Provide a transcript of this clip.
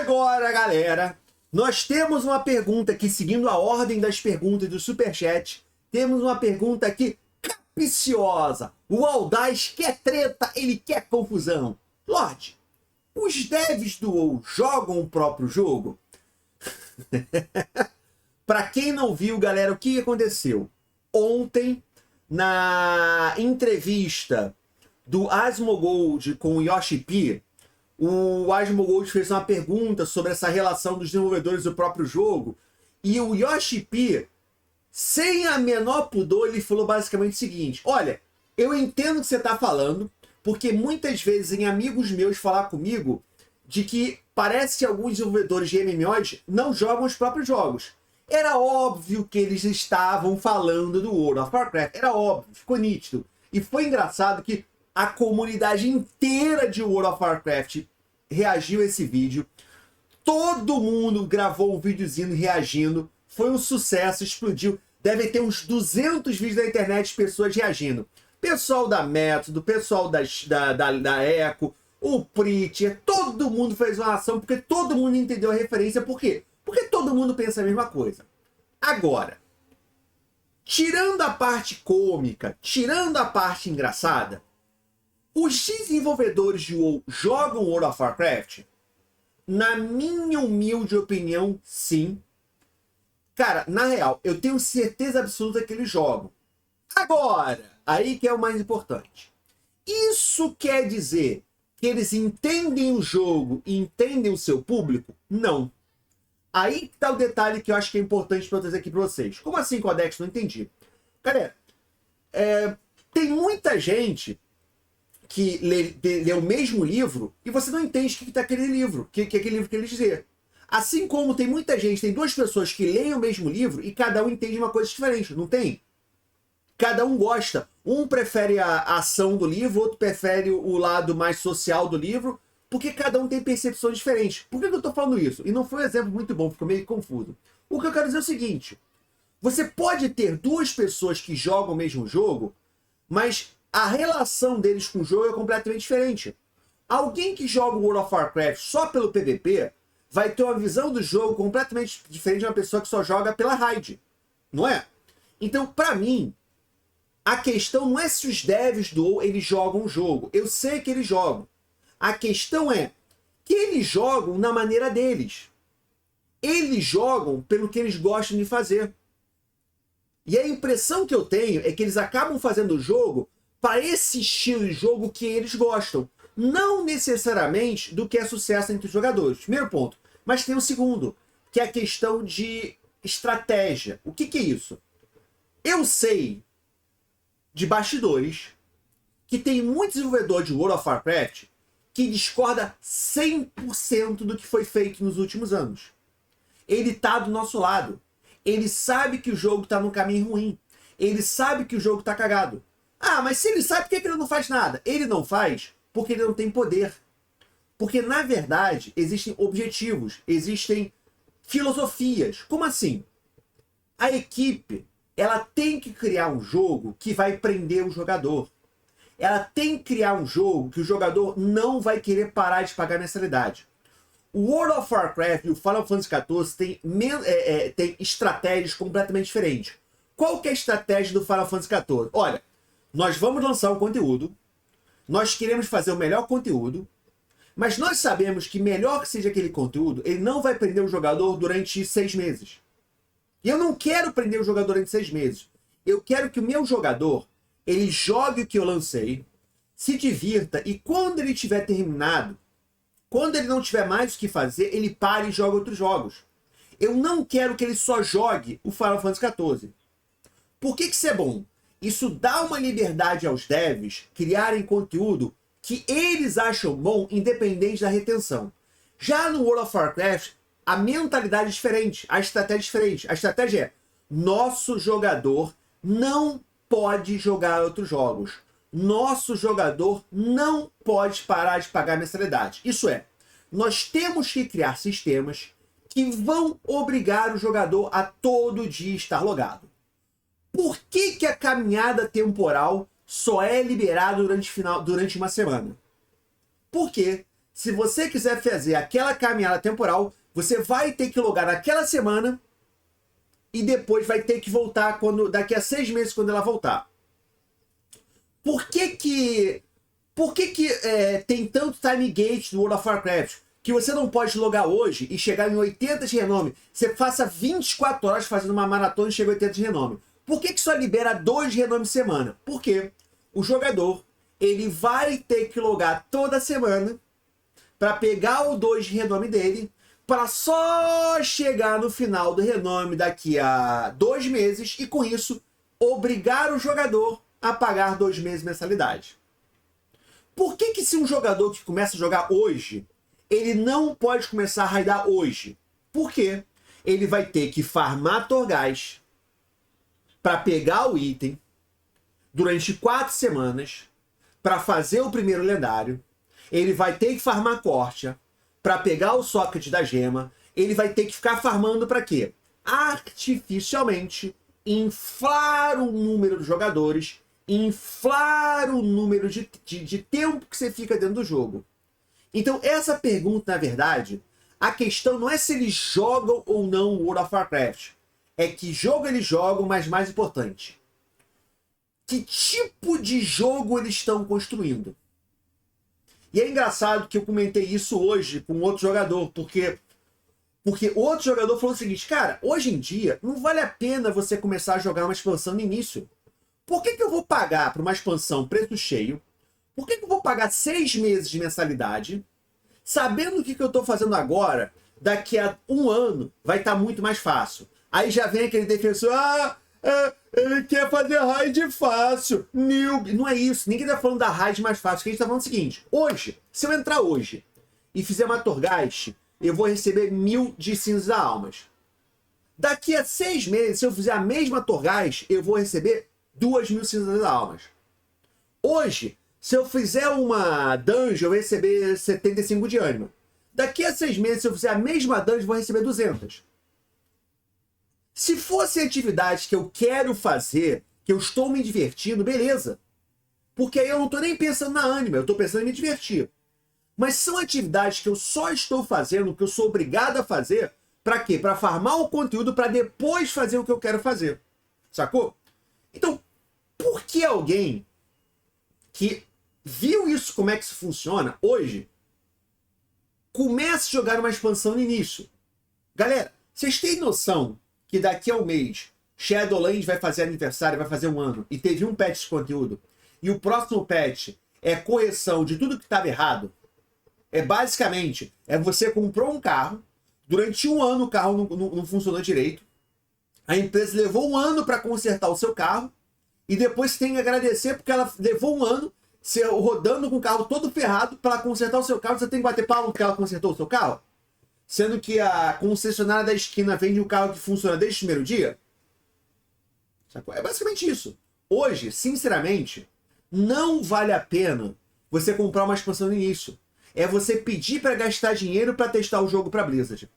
Agora, galera, nós temos uma pergunta aqui, seguindo a ordem das perguntas do Superchat. Temos uma pergunta aqui capciosa. O Aldaz quer treta, ele quer confusão. Lorde, os devs do WoW jogam o próprio jogo? Para quem não viu, galera, o que aconteceu? Ontem, na entrevista do Asmongold com o Yoshi P, o Asmongold fez uma pergunta sobre essa relação dos desenvolvedores do próprio jogo, e o Yoshi P, sem a menor pudor, ele falou basicamente o seguinte: olha, eu entendo o que você está falando, porque muitas vezes em amigos meus falar comigo de que parece que alguns desenvolvedores de MMOs não jogam os próprios jogos. Era óbvio que eles estavam falando do World of Warcraft, era óbvio, ficou nítido. E foi engraçado que a comunidade inteira de World of Warcraft reagiu a esse vídeo. Todo mundo gravou um videozinho reagindo. Foi um sucesso, explodiu. Deve ter uns 200 vídeos na internet de pessoas reagindo. Pessoal da Método, pessoal da Echo, o Prit, todo mundo fez uma ação porque todo mundo entendeu a referência. Por quê? Porque todo mundo pensa a mesma coisa. Agora, tirando a parte cômica, tirando a parte engraçada, os desenvolvedores de WoW jogam World of Warcraft? Na minha humilde opinião, sim. Cara, na real, eu tenho certeza absoluta que eles jogam. Agora, aí que é o mais importante. Isso quer dizer que eles entendem o jogo e entendem o seu público? Não. Aí que tá o detalhe que eu acho que é importante para eu trazer aqui para vocês. Como assim, Codex? Não entendi. Galera, tem muita gente que lê o mesmo livro e você não entende o que tá aquele livro, que aquele livro quer dizer. Assim como tem muita gente, tem duas pessoas que leem o mesmo livro e cada um entende uma coisa diferente, não tem? Cada um gosta. Um prefere a ação do livro, outro prefere o lado mais social do livro, porque cada um tem percepções diferentes. Por que eu tô falando isso? E não foi um exemplo muito bom, ficou meio confuso. O que eu quero dizer é o seguinte: você pode ter duas pessoas que jogam o mesmo jogo, mas a relação deles com o jogo é completamente diferente. Alguém que joga o World of Warcraft só pelo PVP vai ter uma visão do jogo completamente diferente de uma pessoa que só joga pela raid. Não é? Então, pra mim, a questão não é se os devs do WoW eles jogam o jogo. Eu sei que eles jogam. A questão é que eles jogam na maneira deles. Eles jogam pelo que eles gostam de fazer. E a impressão que eu tenho é que eles acabam fazendo o jogo para esse estilo de jogo que eles gostam. Não necessariamente do que é sucesso entre os jogadores. Primeiro ponto. Mas tem um segundo, que é a questão de estratégia. O que é isso? Eu sei de bastidores que tem muito desenvolvedor de World of Warcraft que discorda 100% do que foi feito nos últimos anos. Ele tá do nosso lado. Ele sabe que o jogo tá num caminho ruim. Ele sabe que o jogo tá cagado. Ah, mas se ele sabe, por que ele não faz nada? Ele não faz porque ele não tem poder. Porque, na verdade, existem objetivos, existem filosofias. Como assim? A equipe, ela tem que criar um jogo que vai prender o jogador. Ela tem que criar um jogo que o jogador não vai querer parar de pagar mensalidade. O World of Warcraft e o Final Fantasy XIV tem estratégias completamente diferentes. Qual que é a estratégia do Final Fantasy XIV? Olha, nós vamos lançar um conteúdo, nós queremos fazer o melhor conteúdo, mas nós sabemos que melhor que seja aquele conteúdo, ele não vai prender o jogador durante 6 meses. E eu não quero prender o jogador durante 6 meses. Eu quero que o meu jogador ele jogue o que eu lancei, se divirta, e quando ele tiver terminado, quando ele não tiver mais o que fazer, ele pare e joga outros jogos. Eu não quero que ele só jogue o Final Fantasy XIV. Por que isso é bom? Isso dá uma liberdade aos devs criarem conteúdo que eles acham bom, independente da retenção. Já no World of Warcraft, a mentalidade é diferente, a estratégia é diferente. A estratégia é: nosso jogador não pode jogar outros jogos. Nosso jogador não pode parar de pagar mensalidade. Isso é, nós temos que criar sistemas que vão obrigar o jogador a todo dia estar logado. Por que a caminhada temporal só é liberada durante uma semana? Porque se você quiser fazer aquela caminhada temporal, você vai ter que logar naquela semana e depois vai ter que voltar daqui a 6 meses, quando ela voltar. Por que tem tanto time gate no World of Warcraft que você não pode logar hoje e chegar em 80 de renome? Você faça 24 horas fazendo uma maratona e chega a 80 de renome. Por que só libera 2 de renome semana? Porque o jogador ele vai ter que logar toda semana para pegar o 2 de renome dele, para só chegar no final do renome daqui a 2 meses e com isso obrigar o jogador a pagar 2 meses de mensalidade. Por que se um jogador que começa a jogar hoje, ele não pode começar a raidar hoje? Por quê? Ele vai ter que farmar Torghast para pegar o item durante 4 semanas para fazer o primeiro lendário. Ele vai ter que farmar Cortia para pegar o socket da gema. Ele vai ter que ficar farmando para quê? Artificialmente inflar o número de jogadores, inflar o número de tempo que você fica dentro do jogo. Então essa pergunta, na verdade, a questão não é se eles jogam ou não o World of Warcraft. É que jogo eles jogam, mas mais importante, que tipo de jogo eles estão construindo. E é engraçado que eu comentei isso hoje com outro jogador, porque outro jogador falou o seguinte: cara, hoje em dia não vale a pena você começar a jogar uma expansão no início. Por que eu vou pagar para uma expansão preço cheio? Por que eu vou pagar 6 meses de mensalidade, sabendo o que eu estou fazendo agora, daqui a 1 ano vai estar muito mais fácil? Aí já vem aquele defensor: ele quer fazer raid fácil, noob. Não é isso, ninguém tá falando da raid mais fácil. O que a gente tá falando é o seguinte: hoje, se eu entrar hoje e fizer uma Torghast, eu vou receber 1000 de cinzas da almas. Daqui a 6 meses, se eu fizer a mesma Torghast, eu vou receber 2000 cinzas da almas. Hoje, se eu fizer uma dungeon, eu vou receber 75 de ânima. Daqui a 6 meses, se eu fizer a mesma dungeon, eu vou receber 200. Se fossem atividades que eu quero fazer, que eu estou me divertindo, beleza. Porque aí eu não estou nem pensando na ânima, eu estou pensando em me divertir. Mas são atividades que eu só estou fazendo, que eu sou obrigado a fazer, para quê? Para farmar o conteúdo, para depois fazer o que eu quero fazer. Sacou? Então, por que alguém que viu isso, como é que isso funciona, hoje, começa a jogar uma expansão no início? Galera, vocês têm noção que daqui a um mês Shadowlands vai fazer aniversário, vai fazer 1 ano, e teve um patch de conteúdo, e o próximo patch é correção de tudo que estava errado? Basicamente, você comprou um carro, durante 1 ano o carro não funcionou direito, a empresa levou 1 ano para consertar o seu carro, e depois você tem que agradecer porque ela levou 1 ano você rodando com o carro todo ferrado para consertar o seu carro. Você tem que bater palma porque ela consertou o seu carro? Sendo que a concessionária da esquina vende um carro que funciona desde o primeiro dia? Sacou? É basicamente isso. Hoje, sinceramente, não vale a pena você comprar uma expansão no início. É você pedir para gastar dinheiro para testar o jogo para Blizzard.